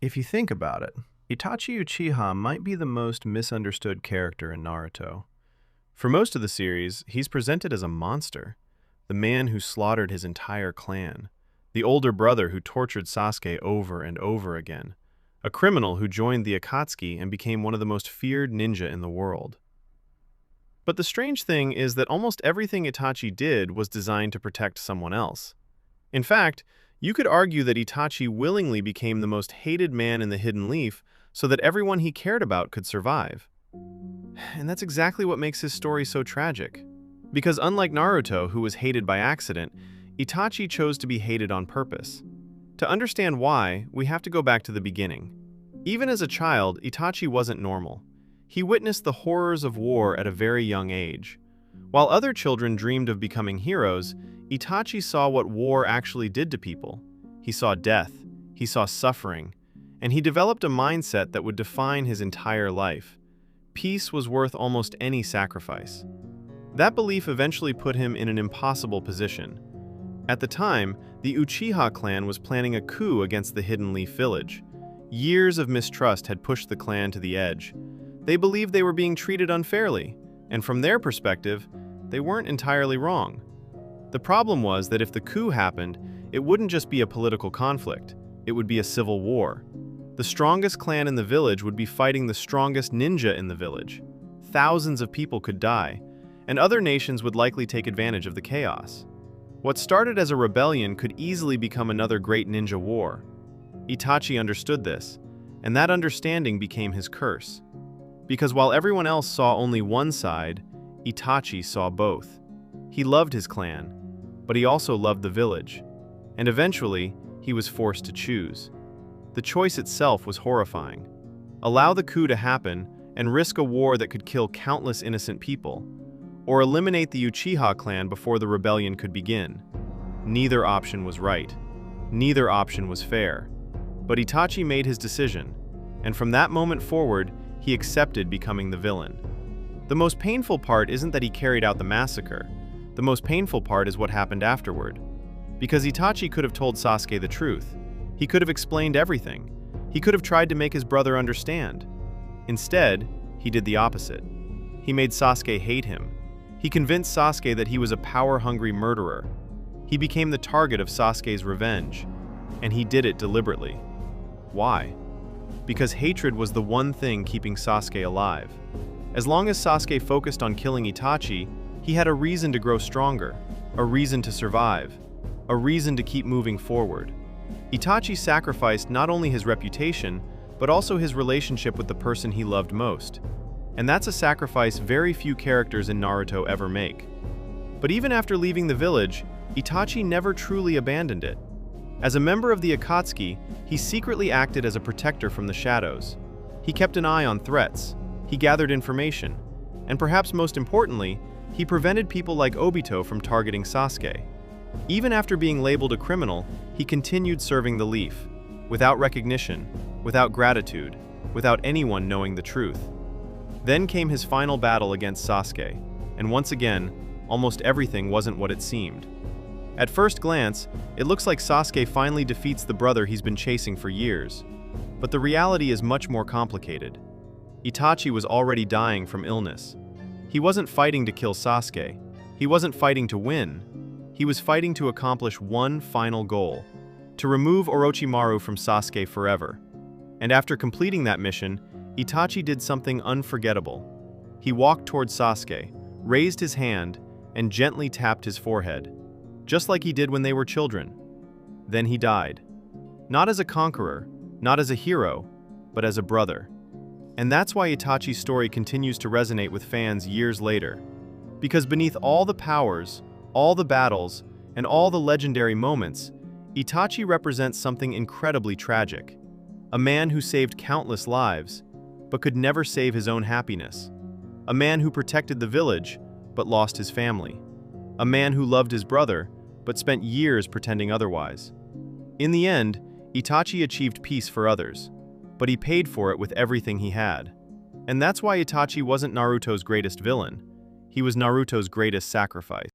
If you think about it, Itachi Uchiha might be the most misunderstood character in Naruto. For most of the series, he's presented as a monster, the man who slaughtered his entire clan, the older brother who tortured Sasuke over and over again, a criminal who joined the Akatsuki and became one of the most feared ninja in the world. But the strange thing is that almost everything Itachi did was designed to protect someone else. In fact, you could argue that Itachi willingly became the most hated man in the Hidden Leaf so that everyone he cared about could survive. And that's exactly what makes his story so tragic. Because unlike Naruto, who was hated by accident, Itachi chose to be hated on purpose. To understand why, we have to go back to the beginning. Even as a child, Itachi wasn't normal. He witnessed the horrors of war at a very young age. While other children dreamed of becoming heroes, Itachi saw what war actually did to people. He saw death, he saw suffering, and he developed a mindset that would define his entire life. Peace was worth almost any sacrifice. That belief eventually put him in an impossible position. At the time, the Uchiha clan was planning a coup against the Hidden Leaf village. Years of mistrust had pushed the clan to the edge. They believed they were being treated unfairly, and from their perspective, they weren't entirely wrong. The problem was that if the coup happened, it wouldn't just be a political conflict, it would be a civil war. The strongest clan in the village would be fighting the strongest ninja in the village. Thousands of people could die, and other nations would likely take advantage of the chaos. What started as a rebellion could easily become another great ninja war. Itachi understood this, and that understanding became his curse. Because while everyone else saw only one side, Itachi saw both. He loved his clan, but he also loved the village, and eventually, he was forced to choose. The choice itself was horrifying. Allow the coup to happen and risk a war that could kill countless innocent people, or eliminate the Uchiha clan before the rebellion could begin. Neither option was right. Neither option was fair. But Itachi made his decision, and from that moment forward, he accepted becoming the villain. The most painful part isn't that he carried out the massacre. The most painful part is what happened afterward. Because Itachi could have told Sasuke the truth. He could have explained everything. He could have tried to make his brother understand. Instead, he did the opposite. He made Sasuke hate him. He convinced Sasuke that he was a power-hungry murderer. He became the target of Sasuke's revenge, and he did it deliberately. Why? Because hatred was the one thing keeping Sasuke alive. As long as Sasuke focused on killing Itachi, he had a reason to grow stronger, a reason to survive, a reason to keep moving forward. Itachi sacrificed not only his reputation, but also his relationship with the person he loved most. And that's a sacrifice very few characters in Naruto ever make. But even after leaving the village, Itachi never truly abandoned it. As a member of the Akatsuki, he secretly acted as a protector from the shadows. He kept an eye on threats, he gathered information, and perhaps most importantly, he prevented people like Obito from targeting Sasuke. Even after being labeled a criminal, he continued serving the Leaf, without recognition, without gratitude, without anyone knowing the truth. Then came his final battle against Sasuke, and once again, almost everything wasn't what it seemed. At first glance, it looks like Sasuke finally defeats the brother he's been chasing for years. But the reality is much more complicated. Itachi was already dying from illness. He wasn't fighting to kill Sasuke. He wasn't fighting to win. He was fighting to accomplish one final goal: to remove Orochimaru from Sasuke forever. And after completing that mission, Itachi did something unforgettable. He walked towards Sasuke, raised his hand, and gently tapped his forehead, just like he did when they were children. Then he died. Not as a conqueror, not as a hero, but as a brother. And that's why Itachi's story continues to resonate with fans years later. Because beneath all the powers, all the battles, and all the legendary moments, Itachi represents something incredibly tragic. A man who saved countless lives, but could never save his own happiness. A man who protected the village, but lost his family. A man who loved his brother, but spent years pretending otherwise. In the end, Itachi achieved peace for others, but he paid for it with everything he had. And that's why Itachi wasn't Naruto's greatest villain. He was Naruto's greatest sacrifice.